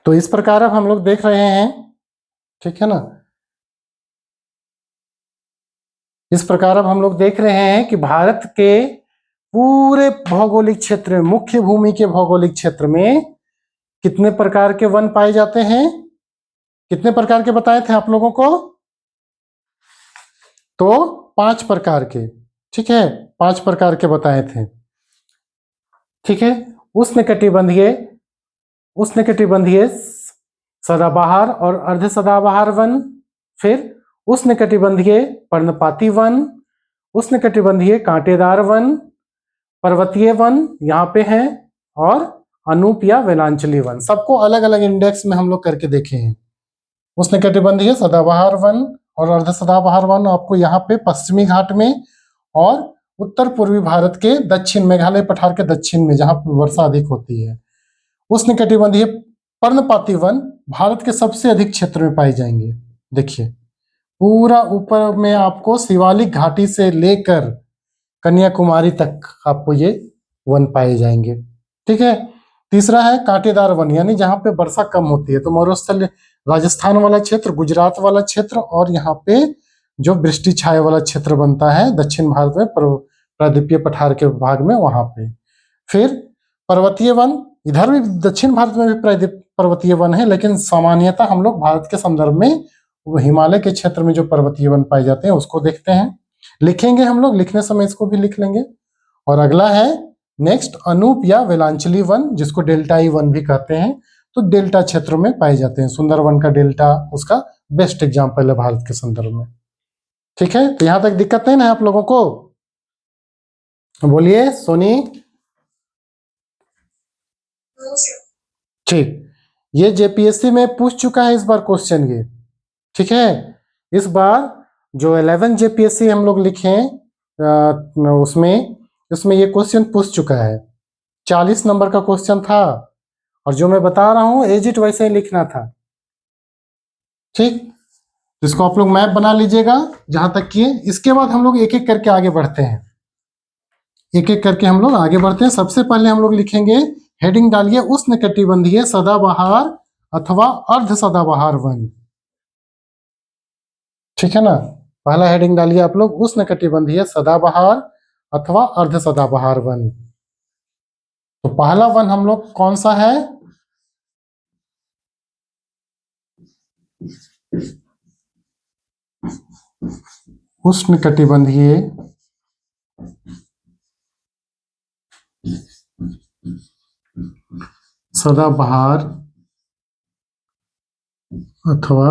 तो इस प्रकार अब हम लोग देख रहे हैं, ठीक है ना, इस प्रकार अब हम लोग देख रहे हैं कि भारत के पूरे भौगोलिक क्षेत्र में, मुख्य भूमि के भौगोलिक क्षेत्र में कितने प्रकार के वन पाए जाते हैं? कितने प्रकार के बताए थे आप लोगों को? तो 5 प्रकार के, ठीक है, 5 प्रकार के बताए थे, ठीक है। उष्णकटिबंधीय उष्णकटिबंधीय सदाबहार और अर्ध सदाबहार वन, फिर उष्णकटिबंधीय पर्णपाती वन, उष्णकटिबंधीय कांटेदार वन, पर्वतीय वन यहाँ पे है, और अनूप या वेलांचली वन। सबको अलग अलग इंडेक्स में हम लोग करके देखे हैं। उष्णकटिबंधीय सदाबहार वन और अर्ध सदाबहार वन आपको यहाँ पे पश्चिमी घाट में और उत्तर पूर्वी भारत के दक्षिण, मेघालय पठार के दक्षिण में जहाँ पे वर्षा अधिक होती है। उष्णकटिबंधीय पर्णपाती वन भारत के सबसे अधिक क्षेत्र में पाए जाएंगे। देखिए पूरा ऊपर में आपको शिवालिक घाटी से लेकर कन्याकुमारी तक आपको ये वन पाए जाएंगे, ठीक है। तीसरा है कांटेदार वन, यानी जहाँ पे वर्षा कम होती है, तो मरुस्थल राजस्थान वाला क्षेत्र, गुजरात वाला क्षेत्र, और यहाँ पे जो वृष्टि छाया वाला क्षेत्र बनता है दक्षिण भारत में प्रायद्वीपीय पठार के भाग में, वहां पे। फिर पर्वतीय वन, इधर भी दक्षिण भारत में भी पर्वतीय वन है, लेकिन सामान्यतः हम लोग भारत के संदर्भ में हिमालय के क्षेत्र में जो पर्वतीय वन पाए जाते हैं उसको देखते हैं। लिखेंगे हम लोग, लिखने समय इसको भी लिख लेंगे। और अगला है नेक्स्ट अनूप या वेलांचली वन, जिसको डेल्टाई वन भी कहते हैं, तो डेल्टा क्षेत्रों में पाए जाते हैं। सुंदरवन का डेल्टा उसका बेस्ट एग्जाम्पल है भारत के संदर्भ में, ठीक है। तो यहां तक दिक्कत नहीं ना आप लोगों को? बोलिए सोनी। ठीक, ये जेपीएससी में पूछ चुका है इस बार क्वेश्चन ये, ठीक है। इस बार जो 11 जेपीएससी हम लोग लिखे उसमें ये क्वेश्चन पूछ चुका है। 40 नंबर का क्वेश्चन था, और जो मैं बता रहा हूं एज इट वैसे ही लिखना था, ठीक। इसको आप लोग मैप बना लीजिएगा जहां तक कि। इसके बाद हम लोग एक एक करके आगे बढ़ते हैं, एक एक करके हम लोग आगे बढ़ते हैं। सबसे पहले हम लोग लिखेंगे, हेडिंग डालिए उष्णकटिबंधीय सदाबहार अथवा अर्ध सदाबहार वन, ठीक है ना। पहला हेडिंग डालिए आप लोग उष्णकटिबंधीय सदाबहार अथवा अर्ध सदाबहार वन। तो पहला वन हम लोग कौन सा है? उष्णकटिबंधीय सदाबहार अथवा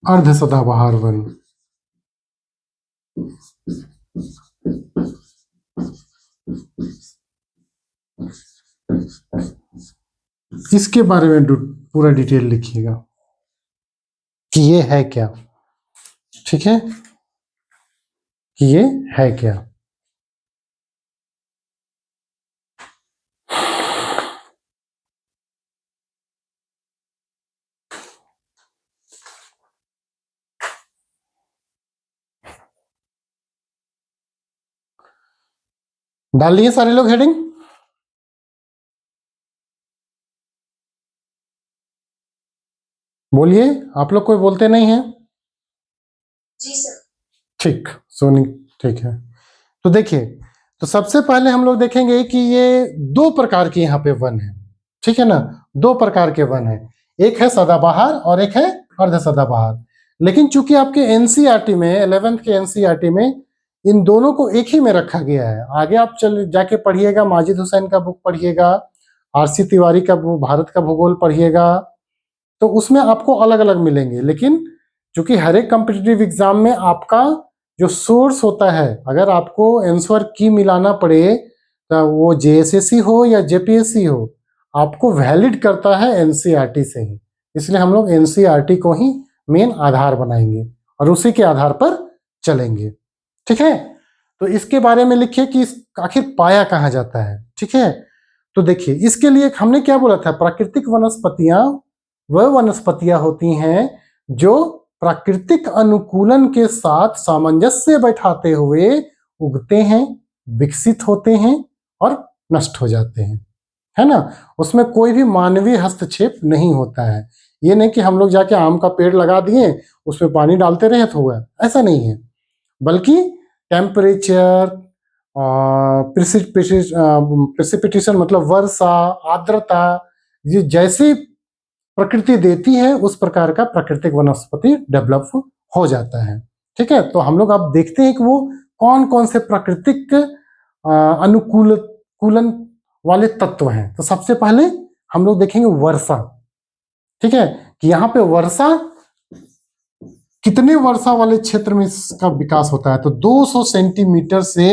अर्ध सदाबहार वन। इसके बारे में पूरा डिटेल लिखिएगा कि ये है क्या, ठीक है, कि ये है क्या। डाल लिए सारे लोग हेडिंग? बोलिए, आप लोग कोई बोलते नहीं हैं? जी सर। ठीक, सोनी, ठीक है। तो देखिए, तो सबसे पहले हम लोग देखेंगे कि ये 2 प्रकार के यहाँ पे वन है, ठीक है ना। 2 प्रकार के वन है, एक है सदाबहार और एक है अर्ध सदाबहार। लेकिन चूंकि आपके एनसीईआरटी में 11th के एनसीईआरटी में इन दोनों को एक ही में रखा गया है। आगे आप चल जाके पढ़िएगा, माजिद हुसैन का बुक पढ़िएगा, आरसी तिवारी का भारत का भूगोल पढ़िएगा, तो उसमें आपको अलग अलग मिलेंगे। लेकिन चूंकि हर एक कॉम्पिटिटिव एग्जाम में आपका जो सोर्स होता है, अगर आपको आंसर की मिलाना पड़े तो वो जेएसएससी हो या जेपीएससी हो, आपको वैलिड करता है एनसीईआरटी से ही। इसलिए हम लोग एनसीईआरटी को ही मेन आधार बनाएंगे और उसी के आधार पर चलेंगे, ठीक है। तो इसके बारे में लिखिए कि आखिर पाया कहाँ जाता है, ठीक है। तो देखिए, इसके लिए हमने क्या बोला था, प्राकृतिक वनस्पतियां वह वनस्पतियां होती हैं जो प्राकृतिक अनुकूलन के साथ सामंजस्य बैठाते हुए उगते हैं, विकसित होते हैं और नष्ट हो जाते हैं, है ना, उसमें कोई भी मानवीय हस्तक्षेप नहीं होता है। ये नहीं कि हम लोग जाके आम का पेड़ लगा दिए, उसमें पानी डालते रहे तो हुआ, ऐसा नहीं है। बल्कि टेम्परेचर, प्रेसिपिटेशन मतलब वर्षा, आर्द्रता, ये जैसी प्रकृति देती है उस प्रकार का प्राकृतिक वनस्पति डेवलप हो जाता है। ठीक है, तो हम लोग अब देखते हैं कि वो कौन कौन से प्राकृतिक अनुकूलन वाले तत्व हैं। तो सबसे पहले हम लोग देखेंगे वर्षा। ठीक है, कि यहाँ पे वर्षा, कितने वर्षा वाले क्षेत्र में इसका विकास होता है, तो 200 सेंटीमीटर से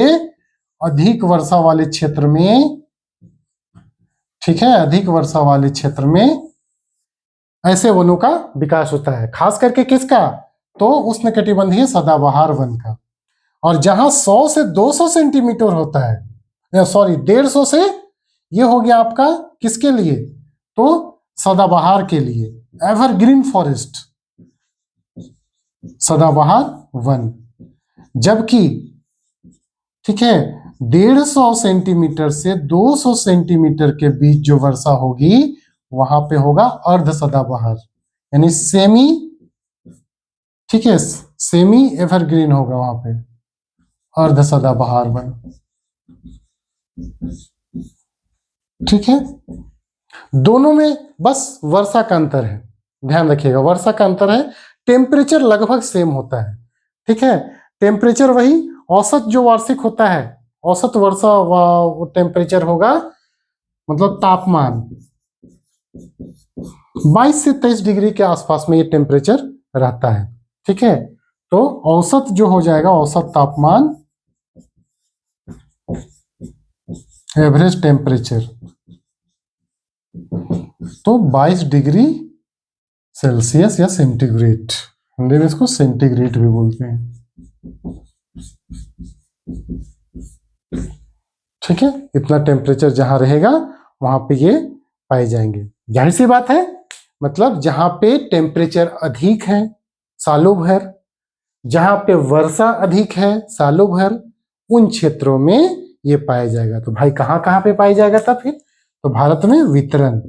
अधिक वर्षा वाले क्षेत्र में, ठीक है, अधिक वर्षा वाले क्षेत्र में ऐसे वनों का विकास होता है। खास करके किसका, तो उष्णकटिबंधीय सदाबहार वन का। और जहां 100 से 200 सेंटीमीटर होता है, सॉरी 150 से, ये हो गया आपका किसके लिए, तो सदाबहार के लिए, एवरग्रीन फॉरेस्ट, सदाबहार वन। जबकि ठीक है 150 सेंटीमीटर से 200 सेंटीमीटर के बीच जो वर्षा होगी वहां पे होगा अर्ध सदाबहार, यानी सेमी, ठीक है, सेमी एवरग्रीन होगा वहां पे, अर्ध सदाबहार वन। ठीक है, दोनों में बस वर्षा का अंतर है, ध्यान रखिएगा, वर्षा का अंतर है। टेम्परेचर लगभग सेम होता है। ठीक है, टेम्परेचर वही औसत जो वार्षिक होता है, औसत वर्षा टेम्परेचर होगा, मतलब तापमान 22 से 23 डिग्री के आसपास में ये टेम्परेचर रहता है। ठीक है, तो औसत जो हो जाएगा, औसत तापमान, एवरेज टेम्परेचर, तो 22 डिग्री सेल्सियस या सेंटीग्रेड, हिंदी में इसको सेंटीग्रेड भी बोलते हैं। ठीक है, इतना टेम्परेचर जहां रहेगा वहां पे ये पाए जाएंगे। जाहिर सी बात है, मतलब जहां पे टेम्परेचर अधिक है सालों भर, जहां पे वर्षा अधिक है सालों भर, उन क्षेत्रों में ये पाया जाएगा। तो भाई कहां कहां पे पाया जाएगा तब फिर, तो भारत में वितरण,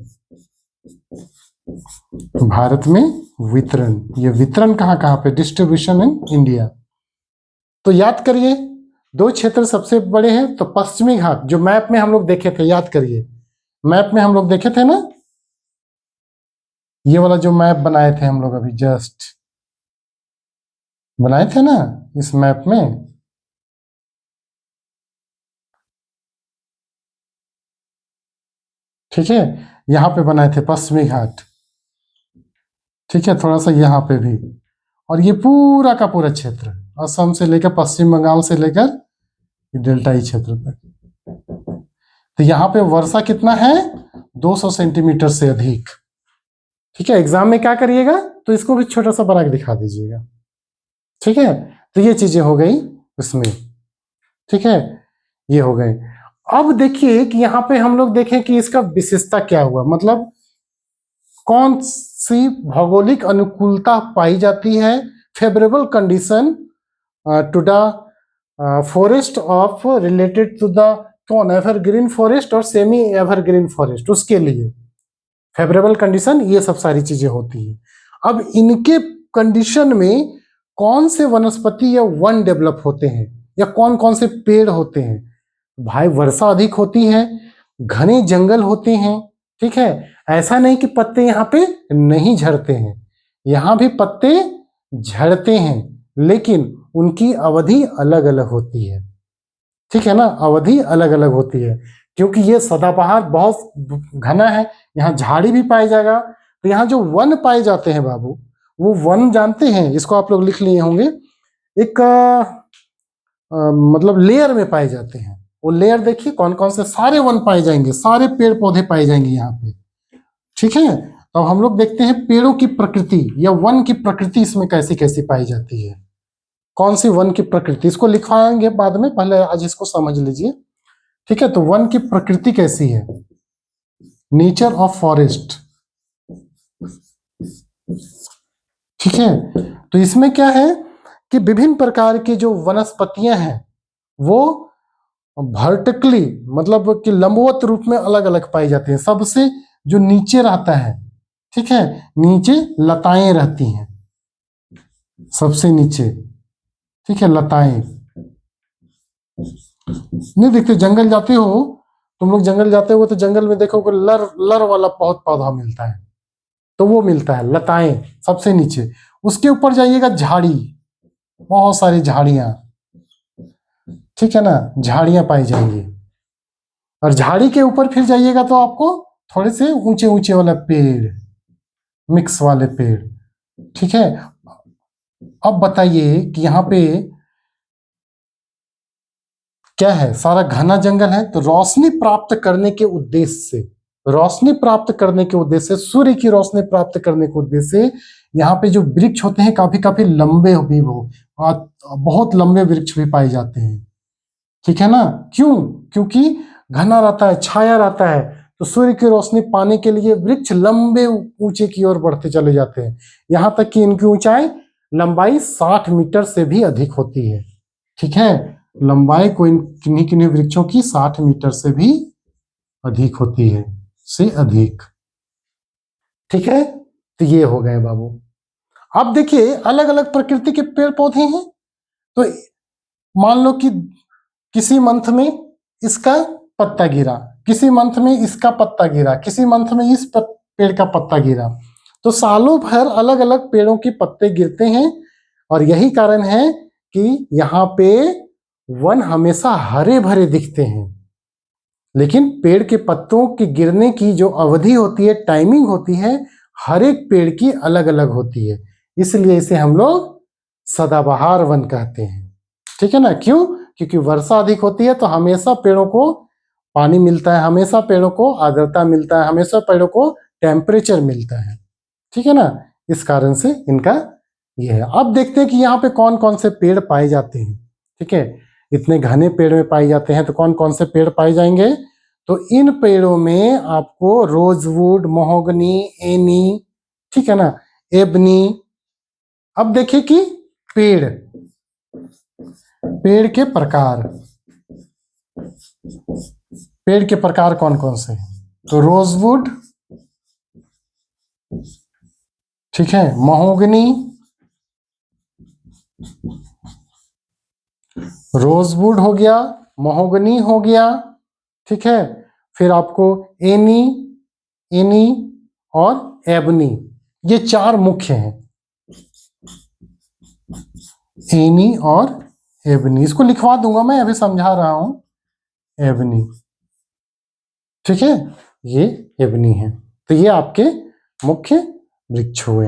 भारत में वितरण, ये वितरण कहां कहां पे, डिस्ट्रीब्यूशन इन इंडिया। तो याद करिए, दो क्षेत्र सबसे बड़े हैं, तो पश्चिमी घाट जो मैप में हम लोग देखे थे, याद करिए, मैप में हम लोग देखे थे ना, ये वाला जो मैप बनाए थे हम लोग अभी जस्ट बनाए थे ना इस मैप में, ठीक है, यहां पे बनाए थे पश्चिमी घाट। ठीक है, थोड़ा सा यहाँ पे भी, और ये पूरा का पूरा क्षेत्र असम से लेकर पश्चिम बंगाल से लेकर डेल्टाई क्षेत्र तक। तो यहाँ पे वर्षा कितना है, 200 सेंटीमीटर से अधिक। ठीक है, एग्जाम में क्या करिएगा, तो इसको भी छोटा सा बना के दिखा दीजिएगा। ठीक है, तो ये चीजें हो गई इसमें। ठीक है, ये हो गए। अब देखिए कि यहाँ पे हम लोग देखें कि इसका विशेषता क्या हुआ, मतलब कौन सी भौगोलिक अनुकूलता पाई जाती है, favourable condition to the forest of related to the कौन, एवरग्रीन फॉरेस्ट और सेमी एवरग्रीन फॉरेस्ट, उसके लिए फेवरेबल कंडीशन, ये सब सारी चीजें होती है। अब इनके कंडीशन में कौन से वनस्पति या वन डेवलप होते हैं, या कौन कौन से पेड़ होते हैं। भाई वर्षा अधिक होती है, घने जंगल होते हैं। ठीक है, ऐसा नहीं कि पत्ते यहाँ पे नहीं झड़ते हैं, यहाँ भी पत्ते झड़ते हैं, लेकिन उनकी अवधि अलग अलग होती है। ठीक है ना, अवधि अलग अलग होती है, क्योंकि ये सदाबहार बहुत घना है, यहाँ झाड़ी भी पाया जाएगा। तो यहाँ जो वन पाए जाते हैं बाबू, वो वन जानते हैं, इसको आप लोग लिख लिए होंगे, एक मतलब लेयर में पाए जाते हैं। वो लेयर देखिए कौन कौन से सारे वन पाए जाएंगे, सारे पेड़ पौधे पाए जाएंगे यहाँ पे। ठीक है, तो हम लोग देखते हैं पेड़ों की प्रकृति या वन की प्रकृति इसमें कैसी कैसी पाई जाती है, कौन सी वन की प्रकृति, इसको लिखवाएंगे बाद में, पहले आज इसको समझ लीजिए। ठीक है, तो वन की प्रकृति कैसी है, नेचर ऑफ फॉरेस्ट। ठीक है, तो इसमें क्या है कि विभिन्न प्रकार की जो वनस्पतियां हैं वो वर्टिकली मतलब कि लंबवत रूप में अलग अलग पाई जाती हैं। सबसे जो नीचे रहता है, ठीक है, नीचे लताएं रहती हैं, सबसे नीचे, ठीक है, लताएं। नहीं देखते, जंगल जाते हो तुम लोग, जंगल जाते हो तो जंगल में देखोगे लर लर वाला बहुत पौधा मिलता है, तो वो मिलता है लताएं सबसे नीचे। उसके ऊपर जाइएगा झाड़ी, बहुत सारी झाड़ियां, ठीक है ना, झाड़ियां पाई जाएंगी। और झाड़ी के ऊपर फिर जाइएगा तो आपको थोड़े से ऊंचे ऊंचे वाले पेड़, मिक्स वाले पेड़, ठीक है। अब बताइए कि यहाँ पे क्या है, सारा घना जंगल है, तो रोशनी प्राप्त करने के उद्देश्य से, रोशनी प्राप्त करने के उद्देश्य से, सूर्य की रोशनी प्राप्त करने के उद्देश्य से यहाँ पे जो वृक्ष होते हैं काफी काफी लंबे भी हो, बहुत लंबे वृक्ष भी पाए जाते हैं, ठीक है ना। क्यों? क्योंकि घना रहता है, छाया रहता है, तो सूर्य की रोशनी पाने के लिए वृक्ष लंबे ऊंचे की ओर बढ़ते चले जाते हैं, यहां तक कि इनकी ऊंचाई लंबाई 60 मीटर से भी अधिक होती है, ठीक है। लंबाई कोई किन्हीं किन्हीं वृक्षों की 60 मीटर से भी अधिक होती है, से अधिक, ठीक है। तो ये हो गए बाबू। अब देखिए अलग अलग प्रकृति के पेड़ पौधे हैं, तो मान लो कि किसी मंथ में इसका पत्ता गिरा, किसी मंथ में इसका पत्ता गिरा, किसी मंथ में इस पेड़ का पत्ता गिरा, तो सालों भर अलग अलग पेड़ों के पत्ते गिरते हैं, और यही कारण है कि यहाँ पे वन हमेशा हरे भरे दिखते हैं। लेकिन पेड़ के पत्तों के गिरने की जो अवधि होती है, टाइमिंग होती है, हर एक पेड़ की अलग अलग होती है, इसलिए इसे हम लोग सदाबहार वन कहते हैं, ठीक है ना। क्यों? क्योंकि वर्षा अधिक होती है तो हमेशा पेड़ों को पानी मिलता है, हमेशा पेड़ों को आर्द्रता मिलता है, हमेशा पेड़ों को टेम्परेचर मिलता है, ठीक है ना। इस कारण से इनका ये है। अब देखते हैं कि यहाँ पे कौन कौन से पेड़ पाए जाते हैं, ठीक है। इतने घने पेड़ में पाए जाते हैं तो कौन कौन से पेड़ पाए जाएंगे, तो इन पेड़ों में आपको रोजवुड, महोगनी, एनी, ठीक है ना, एबनी। अब देखिए कि पेड़, पेड़ के प्रकार, पेड़ के प्रकार कौन कौन से हैं, तो रोजवुड, ठीक है, महोगनी, रोजवुड हो गया, महोगनी हो गया, ठीक है। फिर आपको एनी, एनी और एबनी, ये चार मुख्य हैं, एनी और एबनी। इसको लिखवा दूंगा मैं, अभी समझा रहा हूं, एबनी, ठीक है, ये एबनी है। तो ये आपके मुख्य वृक्ष हुए।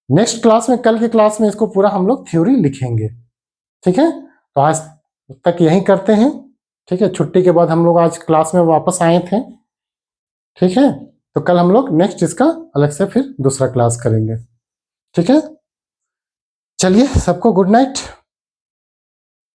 नेक्स्ट क्लास में, कल के क्लास में इसको पूरा हम लोग थ्योरी लिखेंगे, ठीक है। तो आज तक यही करते हैं, ठीक है। छुट्टी के बाद हम लोग आज क्लास में वापस आए थे, ठीक है। तो कल हम लोग नेक्स्ट इसका अलग से फिर दूसरा क्लास करेंगे, ठीक है। चलिए सबको गुड नाइट।